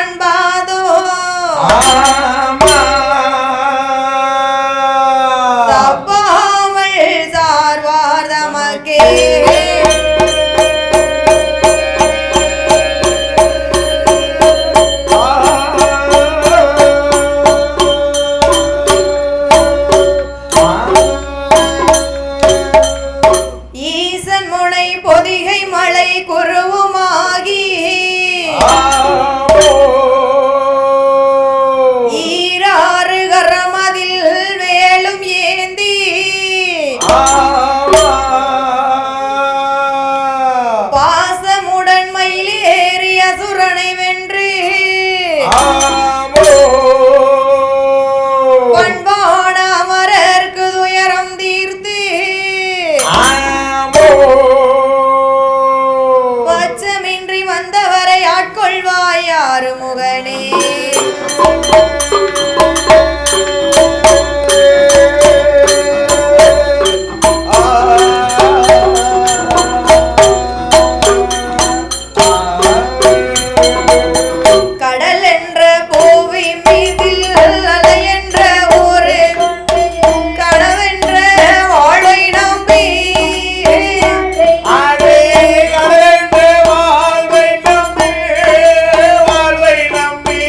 காண்பாதோ தப்பாமல் சார்வார் தமக்கே பொதிகை மலை குருவுமாகி ஈராறு கரமதில் வேலும் ஏந்தி பாசமுடன் மயிலேறிய சுரனை வென்று பண்பான அமரர்க்கு துயரம் தீர்த்து வந்தவரை ஆட்கொள்வாய் ஆறுமுகனே கடல் என்ற பூவி மீதில் அலை என்ற ஊரு கனவென்ற வாழ்வை நம்பி வாழ்வை நம்பி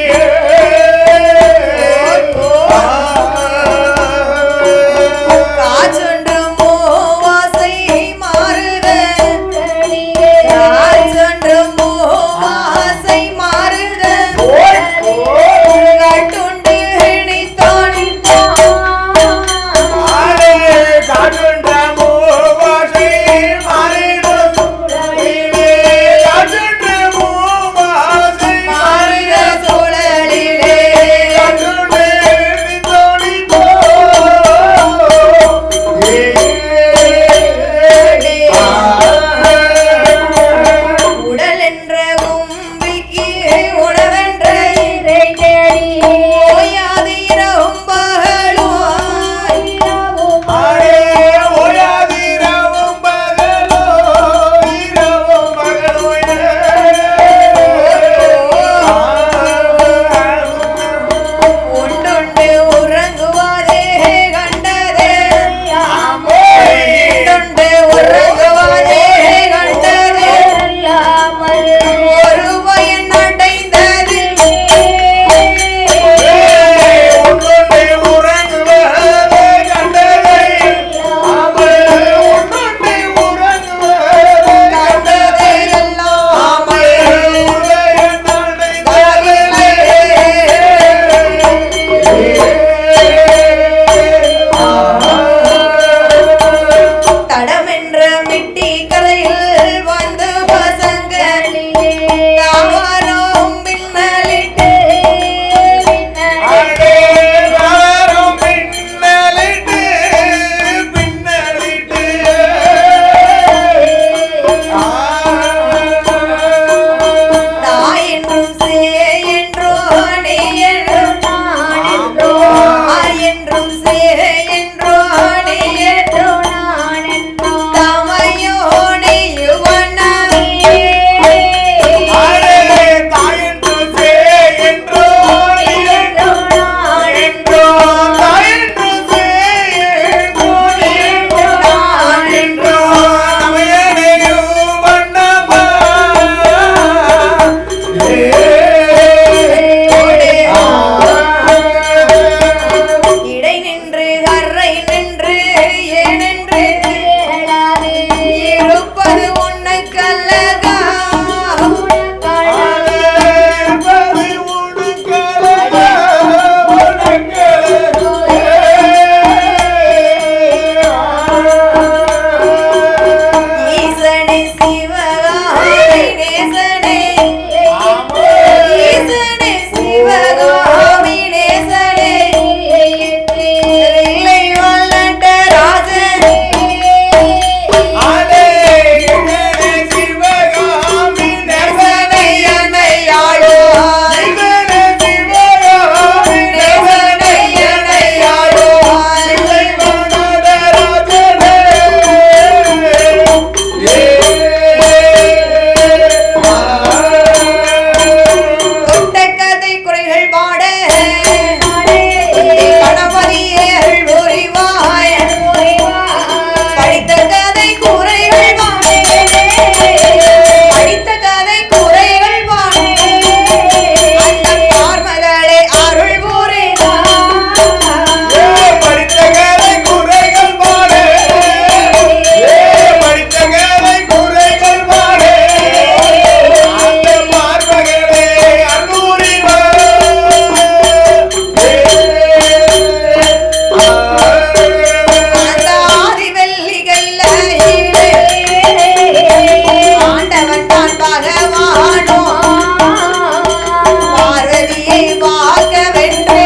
பார்க்க வென்று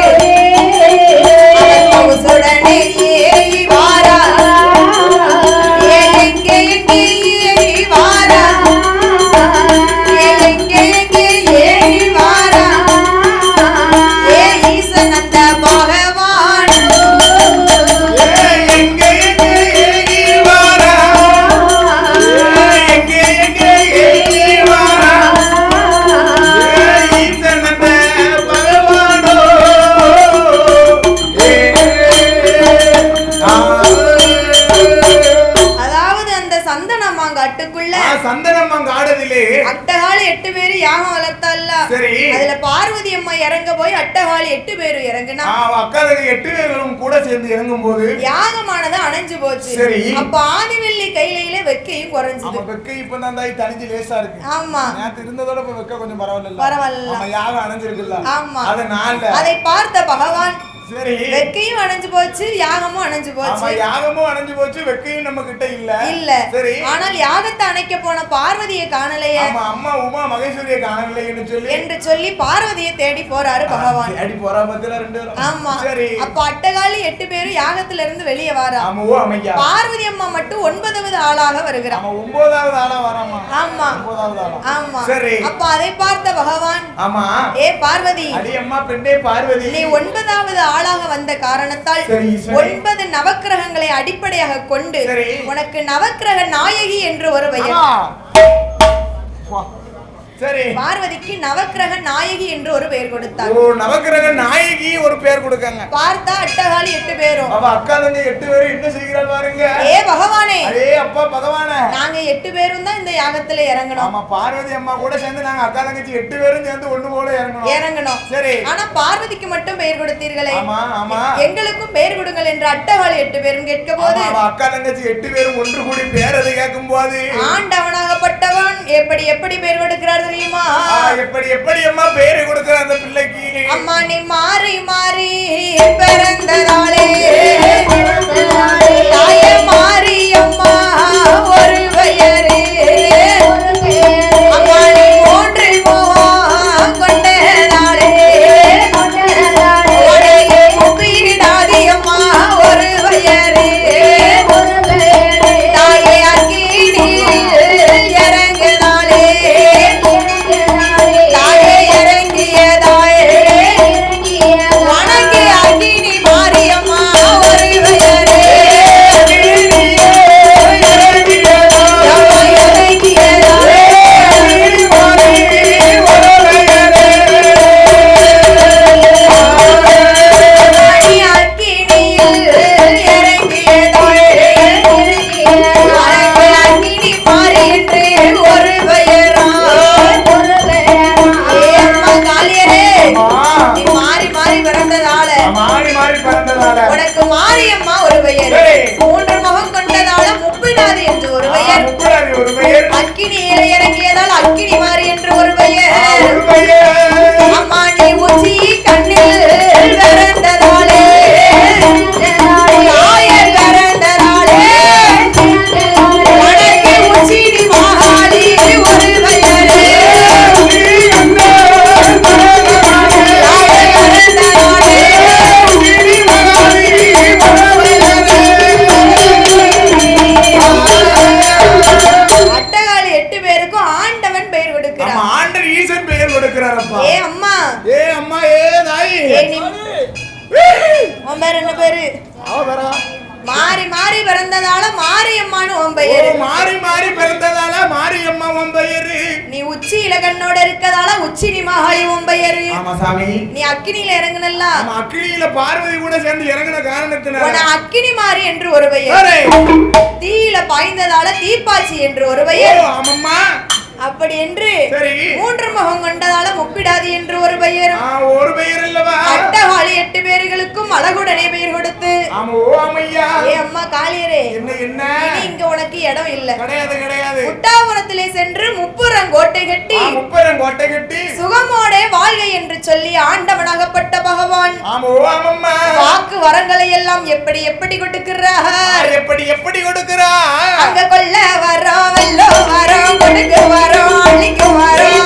சுடனே ஏறி வாரா எங்கே எங்கே ஏறி வாரா எங்கே எங்கே ஏறி வாரா ஏ ஈசன் அந்த பகவான் எங்கே எங்கே ஏறி வாரா எங்கே எங்கே ஏறி வாரா ஈசன் அந்த பகவானோ அதாவது அந்த சந்தனமாங்காட்டுக்குள்ள சந்தனமாங்காடதிலே அட்டகாளி 8 பேரு யாகம் வளர்த்தால சரி அதுல பார்வதி அம்மா இறங்க போய் அட்டகாளி 8 பேரு இறங்குனா அக்காளுக்கு 8 பேர்களும் கூட சேர்ந்து இறங்கும் போது யாகமானது அணைஞ்சு போச்சு சரி அப்ப ஆதிவெள்ளி கையில வெக்கையும் குறைஞ்சது வெக்கை இப்பதான் தாய் தனிஞ்சு லேசா இருக்கு ஆமா நேத்து இருந்ததோட இப்ப வெக்க கொஞ்சம் பரவாயில்ல பரவாயில்ல யாகம் அணைஞ்சிருக்குல்ல ஆமா அதனால அதை பார்த்த பகவான் சரி வெக்கையும் அணைஞ்சு போச்சு யாகமும் அணைஞ்சு போச்சு யாகமும் அணைஞ்சு போச்சு வெக்கையும் நம்ம கிட்ட இல்ல சரி ஆனால் யாகத்தை அணைக்க போன பார்வதியை காணலையே அம்மா உமா மகேஸ்வரியை காணவில்லை என்று சொல்லி பார்வதியை தேடி போறாரு பகவான் தேடி போறா பத்தில ரெண்டு ஆமா சரி அப்ப அட்டகாளி 8 பேரும் யாகத்துல இருந்து வெளியே வாரா பார்வதி அம்மா மட்டும் 9வது ஆளாக வருகிறார் 9வது ஆளா வராமா ஆமா 9வது ஆளா ஆமா சரி அப்ப அதை பார்த்த பகவான் ஆமா ஏ பார்வதி அடி அம்மா பெண்ணே பார்வதி நீ 9வது ஆளாக வந்த காரணத்தால் 9 நவக்கிரகங்களை அடிப்படையாக கொண்டு உனக்கு நவக்கிரக நாயகி என்று ஒரு பெயர் சரி பார்வதிக்கு நவக்கிரக நாயகி என்று ஒரு பெயர் கொடுத்தார் நவக்கிரக நாயகி ஒரு பெயர் கொடுக்காங்க பார்த்தா அட்டகாளி 8 பேரும் அவ அக்கா தங்க 8 பேரும் என்ன செய்கிறாள் பாருங்க ஏ பகவானே அடே அப்பா பகவானே நாங்க 8 பேரும் தான் இந்த யாகத்துல இறங்கணும் ஆமா பார்வதி அம்மா கூட சேர்ந்து நாங்க அக்கா தங்கச்சி 8 பேரும் சேர்ந்து ஒண்ணு போல இறங்கணும் சரி ஆனா பார்வதிக்கு மட்டும் பெயர் கொடுத்தீர்களே ஆமா ஆமா எங்களுக்கும் பெயர் கொடுங்கள் என்று அட்டகாளி 8 பேரும் கேட்கபோது அக்கா தங்கச்சி 8 பேரும் ஒன்று கூடி பேர் அது கேட்கும்போது ஆண்டவனாகப்பட்டவன் எப்படி எப்படி பெயர் கொடுக்கிறார் தெரியுமா எப்படி அம்மா பேரு கொடுக்கிற அந்த பிள்ளைக்கு அம்மா நீ மாறி மாறி பிறந்ததாலே தாயே மாறி அம்மா ஒரு பெயரே அம்மா நீ மூன்று முகம் கொண்டதாலே முப்பீடாதி அம்மா ஒரு பெயரே தாயே அக்கினி இறங்குதாலே தாயே இறங்கியதாயே வணங்கி அக்கினி மாரியம்மா ஒரு பெயரே உனக்கு மாரியம்மா ஒரு பெயர் 3 முகம் கொண்டதால முப்பிடாது என்று ஒரு பெயர் அக்கினியில இறங்கியதால் அக்கினி மாறி என்று ஒரு பெயர் அம்மா நீ உச்சி கண்ணில் பிறந்ததாலே தாயர் பிறந்ததாலே உனக்கு உச்சி மகாலி ஒரு பெயர் அட்டகாளி 8 பேருக்கும் ஆண்டவன் பெயர் கொடுக்கிறார் ஆண்டர் ஈசன் பெயர் கொடுக்கிறாரப்பா ஏ அம்மா ஏ தாய் உன் பேர் என்ன பேரு மாறி மாறி பிறந்ததால மாரியம்மான்னு உன் பெயர் மாறி மாறி பிறந்ததால மாரியம்மா உன் பெயர் நீ உச்சி இலகண்ணோட இருக்கதால உச்சினி மகாளி உன் பெயர் ஆமா சாமி நீ அக்கினியில இறங்குனல்ல அக்கினியில பார்வதி கூட சேர்ந்து இறங்கின காரணத்தினால அக்கினி மாறி என்று ஒரு பெயர் தீயில பாய்ந்ததால தீப்பாச்சி என்று ஒரு பெயர் ஆமாம்மா அப்படி என்று 3 முகம் கொண்டதால முப்பிடாதி என்று ஒரு பெயர் அல்லவா அட்டகாளி 8 பேர்களுக்கும் அழகுடனே பெயர் கொடுத்து ஏ அம்மா காளியரே என்ன இங்க உனக்கு இடம் இல்ல கிடையாது முட்டாபுரத்திலே சென்று முப்புறங்கோட்டை கட்டி சுகமோட வாழ்க என்று சொல்லி ஆண்டவனாகப்பட்ட பகவான் வாக்கு வரங்களை எல்லாம் எப்படி எப்படி கொடுக்கிறார் எப்படி கொடுக்கிறார் அங்க கொல்ல வரோம் வெல்லோ வரோம் கொடுக்க வரோம் அழிக்க வரோம்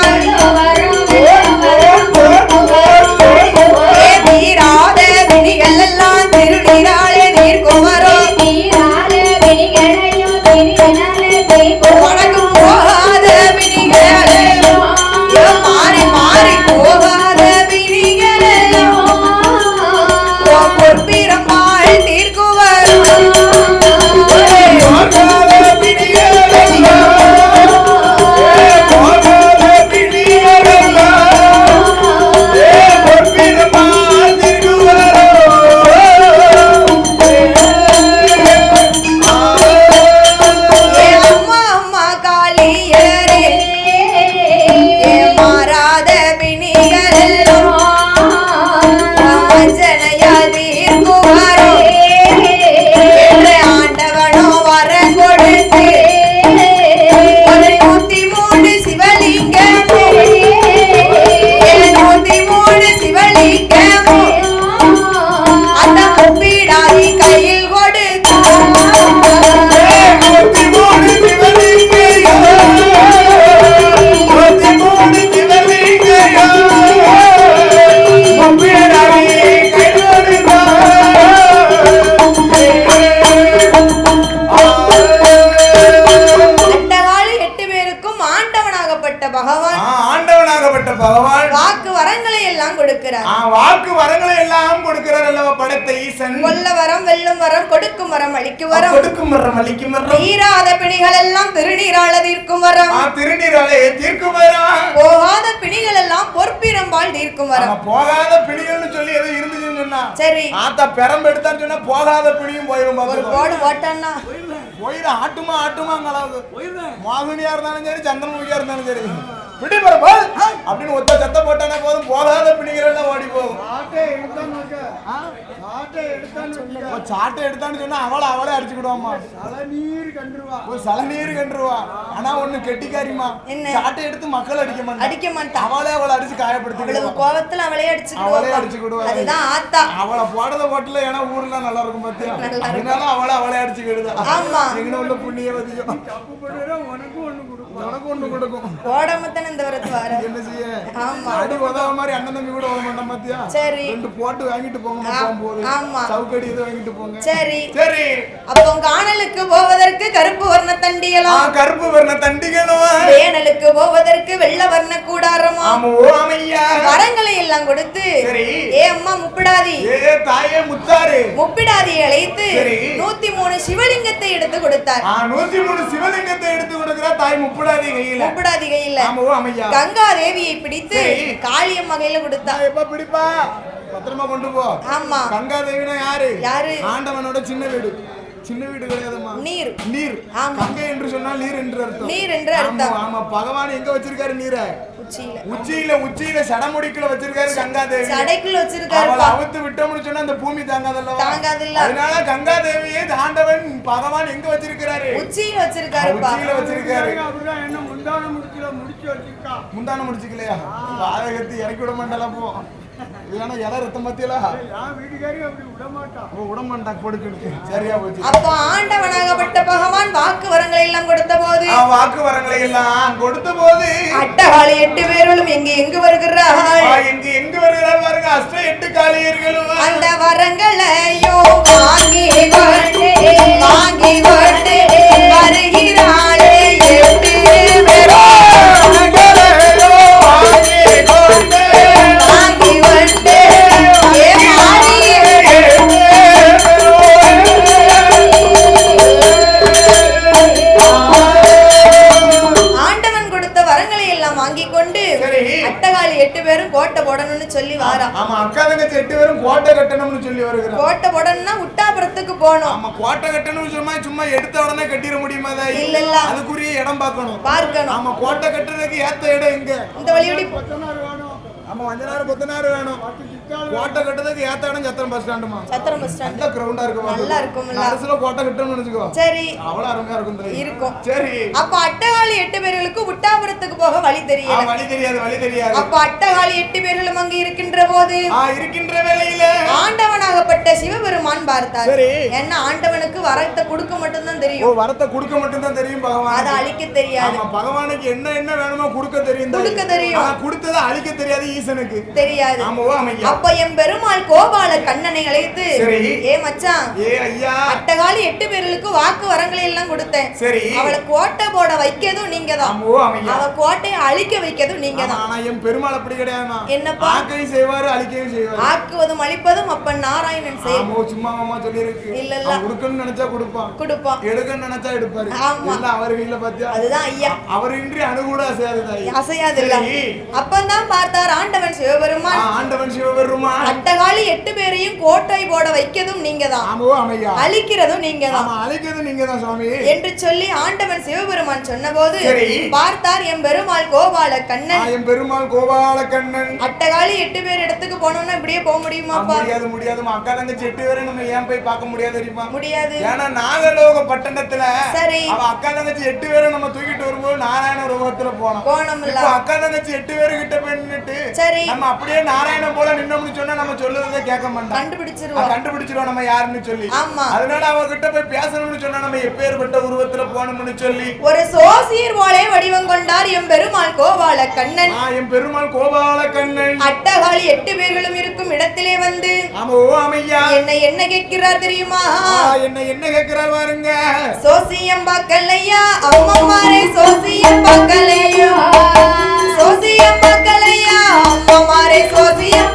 எல்லாம் கொடுக்கிறார். வாக்கு வரங்களை எல்லாம் கொடுக்கிறார் அல்லவா படைத்த ஈசன். கொல்ல வரம், வெல்லும் வரம், கொடுக்கும் வரம், அளிக்கும் வரம், கொடுக்கும் வரம், அளிக்கும் வரம், தீராத பிணிகள் எல்லாம் திருநீரால தீர்க்கும் வரம், திருநீராலே தீர்க்கும் வரம், போகாத பிணிகள் எல்லாம் பொற்பிரம்பால் தீர்க்கும் வரம். போகாத பிணிகள்னு சொல்லி எது இருந்துச்சுன்னு சொன்னா சரி ஆத்தா பெரம்பு எடுத்தான்னு சொன்னா போகாத பிணியும் போயிடும். ஒரு போடு போட்டான்னா போயிட ஆட்டுமாங்களாவது மோகினியா இருந்தாலும் சரி சந்திரமுகியா இருந்தாலும் சரி பிடி பரப்பா அப்படின்னு ஒத்த சத்த போட்டானே போதும் போகாத பிணிகள் எல்லாம் ஓடி போகும். சாட்டை எடுத்தான்னு சொன்னா அவளே அடிச்சுக்கிடுவாமா. சலநீர் கண்டுருவா. ஆனா ஒண்ணு கெட்டிக்காரிமா சாட்டை எடுத்து மக்கள் அடிக்க மாட்டான். அவளை அடிச்சு காயப்படுத்தி கோவத்துல அவளே அடிச்சுக்கிடுவா. அதுதான் ஆத்தா. அவளை போடுறத போட்டுல ஏன்னா ஊர்ல நல்லா இருக்கும் பாத்தியா. அதனால அவளே அடிச்சுக்கிடுதா. ஆமா எங்க உள்ள புண்ணியவதியும் உனக்கு ஒண்ணு கொடுக்கும். போடாமத்தானே இந்த வரத்து வர. என்ன செய்ய? ஆமா அடி உதவ மாதிரி அண்ணன் தம்பி கூட வர மாட்டான் பாத்தியா. சரி ரெண்டு போட்டு வாங்கிட்டு போங்க போகும்போது. ஆமா சவுக்கடி இது வாங்கிட்டு போங்க. சரி சரி. அப்போ காணலுக்கு போவதற்கு கருப்பு வர்ண தண்டிகளும், கருப்பு வர்ண தண்டிகளும், வேனலுக்கு போவதற்கு வெள்ளை வர்ண கூடாரமும், ஆமா ஆமையா வரங்களை எல்லாம் கொடுத்து சரி ஏ அம்மா முப்பிடாதி, ஏ தாயே முத்தாரு முப்பிடாதியை அழைத்து 103 சிவலிங்கத்தை எடுத்து கொடுத்தார். 103 சிவலிங்கத்தை எடுத்து கொடுக்கிறார் தாய் முப்பிடாதி கையில. ஆமா ஆமையா கங்கா தேவியை பிடித்து காளியம்மா கையில கொடுத்தா. எப்ப பிடிப்பா பத்திரமா கொண்டு போ. ஆமா கங்கா தேவினா யாரு? ஆண்டவனோட சின்ன வீடு கிடையாதுமா. நீர். கங்கை என்று சொன்னால் நீர் என்று அர்த்தம். ஆமா பகவான் எங்க வச்சிருக்காரு நீரை? உச்சியில சடமுடிக்குள்ள வச்சிருக்காரு கங்கா தேவி. சடைக்குள்ள வச்சிருக்காரு. அவளை அவுத்து விட்டோம்னு சொன்னா அந்த பூமி தாங்காதல்ல. அதனால கங்கா தேவியை ஆண்டவன் பகவான் எங்க வச்சிருக்காரு? உச்சியில வச்சிருக்காரு. அப்படிதான் என்ன முந்தான முடிச்சுக்கலையா? பாதகத்தை இறக்கி விட மாட்டாளா போ. இல்லனா எல ரத்தம் பத்தியல வீட்டுக்காரி அப்படி விட மாட்டான் கொடுக்குது. சரியா போச்சு. அப்ப ஆண்டவனாகப்பட்ட பகவான் வாக்கு வரங்களை எல்லாம் கொடுத்தபோது அட்டகாளி 8 பேர்களும் எங்க வருகிறார்கள்? எங்க வருகிறார்கள் பாருங்க. அஷ்ட 8 காளியர்களும் அந்த வரங்களையும் வாங்கி கொண்டு வருகிறாளே 8 பேரும். அட்டகாளி 8 பேரும் கோட்டை போடணும்னு சொல்லி வாரா. ஆமா அக்கா தங்கச்சி 8 பேரும் கோட்டை கட்டணும்னு சொல்லி வருகிறாங்க. கோட்டை போடணும்னா உட்டாபுரத்துக்கு போணும். ஆமா கோட்டை கட்டணும்னு சும்மா எடுத்த உடனே கட்டிர முடியுமா? இல்ல அதுக்குரிய இடம் பார்க்கணும். ஆமா கோட்டை கட்டுறதுக்கு ஏத்த இடம் எங்க? இந்த வழியோடி ஆமா வஞ்சனாறு பொத்தனாறு வேணும். கோட்டை கட்டுறதுக்கு ஏத்த இடம் சத்திரம் பஸ் ஸ்டாண்டுமா. சத்திரம் பஸ் ஸ்டாண்ட் நல்ல கிரவுண்டா இருக்கும். நல்லா இருக்கும்ல. அரசுல கோட்டை கட்டணும்னு நினைச்சுக்கோ. சரி அவ்வளவு அருமையா இருக்கும். சரி அப்ப அட்டகாளி 8 பேர்களுக்கு உட்டாபுரத்துக்கு போக வழி தெரியாது. அப்ப அட்டகாளி 8 பேர்களும் அங்க இருக்கின்ற போது இருக்கின்ற வேளையில ஆண்டவனாகப்பட்ட சிவபெருமான் பார்த்தார். ஏன்னா ஆண்டவனுக்கு வரத்தை கொடுக்க மட்டும் தான் தெரியும். வரத்தை கொடுக்க மட்டும் தான் தெரியும் பகவான். அதை அழிக்க தெரியாது. பகவானுக்கு என்ன வேணுமோ கொடுக்க தெரியும். கொடுத்ததை அழிக்க தெரியாது ஈசனுக்கு தெரியாது. அப்ப என் பெருமாள் கோபால கண்ணனை அழைத்து ஏ மச்சான் அட்டகாளி 8 பேர்களுக்கு வாக்கு வரங்களை எல்லாம் கொடுத்தேன். அவளை கோட்டை போட வைக்கதும் நீங்க தான். அவ கோட்டையை அழிக்க வைக்கதும் நீங்க தான். ஆனா என் பெருமாள் அப்படி கிடையாதுமா. என்னப்பா? ஆக்கையும் செய்வாரு அழிக்கவும் செய்வாரு. ஆக்குவதும் அழிப்பதும் அப்ப நாராயணன் செய்வார். சும்மா அம்மா சொல்லி இருக்கு. இல்ல கொடுக்கணும்னு நினைச்சா கொடுப்பான். எடுக்கணும்னு நினைச்சா எடுப்பாரு. இல்ல அவர் வீட்ல பாத்தியா? அதுதான் ஐயா. அவர் இன்றி அணு கூட அசையாது இல்ல. அப்பதான் பார்த்தார் ஆண்டவன் சிவபெருமான். அட்டகாளி 8 பேரையும் கோட்டை போட வைக்கதும் நீங்க தான். அழிக்கிறதும் நீங்க தான் சுவாமி என்று சொல்லி ஆண்டவன் சிவபெருமான் சொன்னபோது பார்த்தார் என் பெருமாள் கோபால கண்ணன். அட்டகாளி 8 பேர் இடத்துக்கு போனோம்னா இப்படியே போக முடியுமாப்பா? முடியாது. அக்கா தங்கச்சி 8 பேரை நம்ம ஏன் போய் பார்க்க முடியாது தெரியுமா? முடியாது. ஏன்னா நாகலோக பட்டணத்துல அவ அக்கா தங்கச்சி 8 பேரை நம்ம தூக்கிட்டு வரும்போது நாராயண ரூபத்துல போனோம். அக்கா தங்கச்சி 8 பேரு கிட்ட போய் நின்னுட்டு நம்ம அப்படியே நாராயணன் போல நின்னோம்னு சொன்னா நம்ம சொல்லுறதை கேட்க மாட்டோம். கண்டுபிடிச்சிருவோம் நம்ம யாருன்னு சொல்லி. அதனால அவ கிட்ட போய் பேசணும்னு சொன்னா நம்ம எப்பேற்பட்ட உருவத்துல போகணும்னு சொல்லி ஒரு சோசியர் போலே வடிவம் கொண்டார் எம் பெருமாள் கோபால கண்ணன். அட்டகாளி 8 பேர்களும் இருக்கும் இடத்திலே வந்து என்ன கேட்கிறார் தெரியுமா? என்ன கேட்கிறார் பாருங்க. சோசியம் பார்க்கலையா அம்மம்மாரே, சோசியம் பார்க்கலையா, சோசியம் பார்க்கலையா அம்மம்மாரே, சோசியம்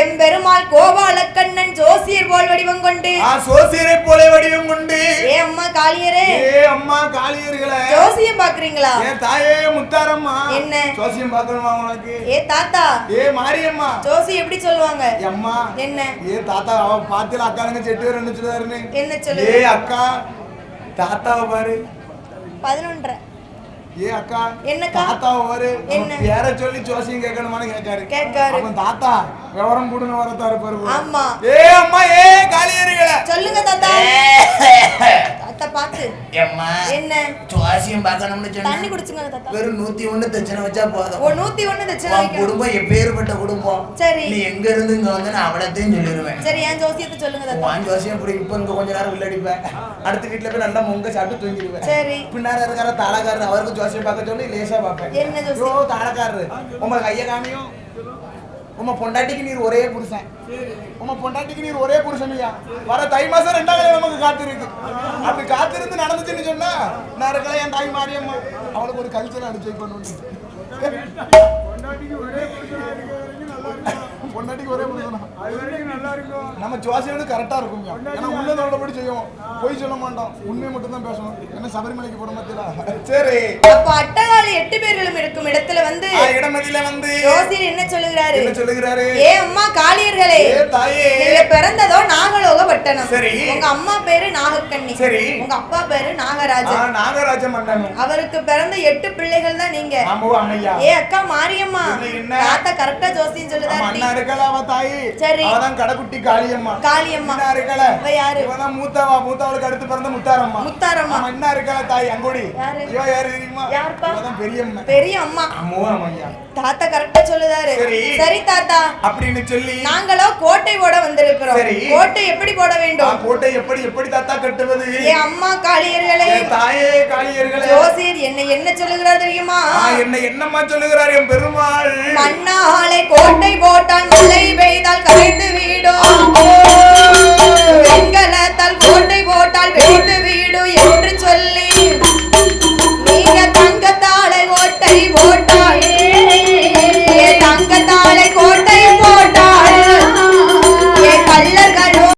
எம் பெருமாள் கோபால கண்ணன் ஜோசியர் போல் வடிவம் கொண்டு சோசியரை போல வடிவம் கொண்டு ஏ அம்மா காளியரே அம்மா காளியர்களே ஜோசியம் பாக்குறீங்களா? ஏ தாயே முத்தாரம்மா என்ன ஜோசியம் பாக்கணுமா உனக்கு? ஏ தாத்தா ஏ மாரியம்மா ஜோசி எப்படி சொல்லுவாங்க? அம்மா என்ன ஏ தாத்தா அவ பாத்தில அக்காங்க செட்டு வேற என்ன சொல்றாருன்னு என்ன சொல்லு? ஏ அக்கா தாத்தாவை பாரு 11. ஏ அக்கா என்னக்கா தாத்தாவை பாரு என்ன பேர சொல்லி ஜோசியம் கேட்கணுமான்னு கேட்காரு. அப்ப தாத்தா விவரம் கூடுங்க வரதா இருப்பாரு. ஆமா ஏ அம்மா ஏ காளியர்களே சொல்லுங்க தாத்தா. தாத்தா பாத்து அம்மா என்ன ஜோசியம் பார்க்கணும்னு சொன்னா தண்ணி குடிச்சுங்க தாத்தா. வெறும் 101 தட்சணை வச்சா போதும். ஓ 101 தட்சணை வைக்க. குடும்பம் எப்பேர்பட்ட குடும்பம். சரி நீ எங்க இருந்து இங்க வந்தா நான் அவளத்தையும் சொல்லிடுவேன். சரி ஏன் ஜோசியத்தை சொல்லுங்க தாத்தா. வான் ஜோசியம் இப்படி இப்ப இங்க கொஞ்ச நேரம் உள்ளடிப்பேன். அடுத்த வீட்ல போய் நல்லா முங்க சாப்பிட்டு தூங்கிடுவேன். சரி பின்னார இருக்கிற தாளக்காரர் அவருக்கு ஜோசியம் பார்க்க சொல்லி லேசா பாப்பேன். என்ன ஜோசியம்? ஓ தாளக்காரர் உங்க கைய காமியும் உமா பொண்டாட்டிக்கு நீர் ஒரே புருஷன். உமா பொண்டாட்டிக்கு நீர் ஒரே புருஷன்யா. வர தை மாசம் 2ஆம் நமக்கு காத்திருக்கு. அப்படி காத்திருந்து நடந்துச்சுன்னு சொன்னா நான் இருக்கல என் தாய் மாரியம்மா அவளுக்கு ஒரு கல்ச்சர் அடிச்சு பண்ணணும். பொண்டாட்டிக்கு ஒரே புருஷனா நல்லா இருக்கும். நம்ம ஜோசியம் வந்து கரெக்டா இருக்கும். ஏன்னா உள்ளத உள்ளபடி செய்வோம். போய் சொல்ல மாட்டோம். உண்மையை மட்டும் தான் பேசணும். என்ன சபரிமலைக்கு போற மத்தியில. சரி அப்ப அட்டகாளி 8 பேர்களும் இருக்கும் இடத்துல வந்து இடமதியில வந்து ஜோசியர் என்ன சொல்லுகிறாரு? என்ன சொல்லுகிறாரு? ஏ அம்மா காளியர்களே ஏ தாயே நீங்க பிறந்ததோ நாகலோக பட்டணம். சரி உங்க அம்மா பேரு நாகக்கண்ணி. சரி உங்க அப்பா பேரு நாகராஜன். நாகராஜ மன்னன். அவருக்கு பிறந்த 8 பிள்ளைகள் தான் நீங்க. ஆமா அம்மையா. ஏ அக்கா மாரியம்மா தாத்தா கரெக்டா ஜோசியம் சொல்லுதாரு. அண்ணா இருக்கல அவ தாய். சரி அவதான் கடக்குட்டி காளியம்மா. காளியம்மா அண்ணா இருக்கல இவ யாரு? இவதான் மூத்தவளுக்கு அடுத்து பிறந்த முத்தாரம்மா. முத்தாரம்மா அண்ணா இருக்கல தாய் அங்கோடி. இவ யாரு தெரியுமா? யாருப்பா? அவதான் பெரியம்மா. பெரியம்மா அம்மா அம்மையா. தாத்தா கரெக்டா சொல்லுதாரு. சரி தாத்தா அப்படின்னு சொல்லி நாங்களோ கோட்டை போட வந்திருக்கிறோம். கோட்டை எப்படி போட வேண்டும்? கோட்டை எப்படி தாத்தா கட்டுவது? ஏ அம்மா காளியர்களே தாயே காளியர்களே ஜோசியர் என்ன சொல்லுகிறார் தெரியுமா? என்னம்மா சொல்லுகிறார் என் பெருமாள்? மண்ணாலை கோட்டை போட்டால் மழை பெய்தால் கரைந்து விடும்.